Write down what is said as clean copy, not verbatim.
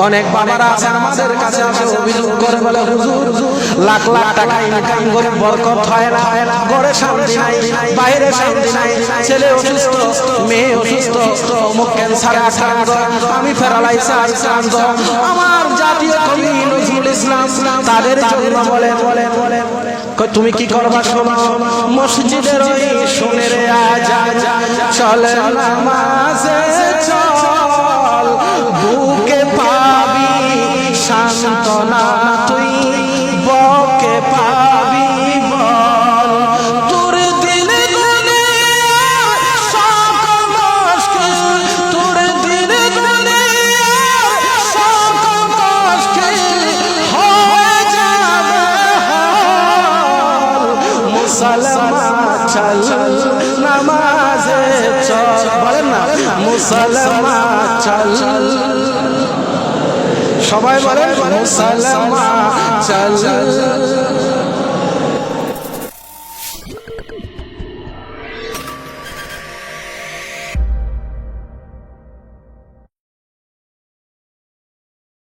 অনেক বাবারা আছেন আমাদের কাছে এসে অভিযোগ করে বলে হুজুর লাখ লাখ টাকা ইনকাম করে বরকত হয় না, ঘরে শান্তি নাই, বাইরে শান্তি নাই, ছেলে অসুস্থ, মেয়ে অসুস্থ, অমুক ক্যান্সারে আক্রান্ত, আমি প্যারালাইসিসে আক্রান্ত। আমার জাতীয় কবি নজরুল ইসলাম তাদের জন্য বলে তুমি কি করবা শোনো, মসজিদের ওই সোনের আজান চলে নামাজে চল, বুকে পাবি সান্তনা তুই বকে পাবি বল, তোর দিনে গুনে সকল মুশকিল, তোর দিনে গুনে সকল মুশকিল হয়ে যাবে হল, মুসলমান চল নামাজে চল, বলেন না মুসলমান চল, সবাই বলেন মুসলমান চল।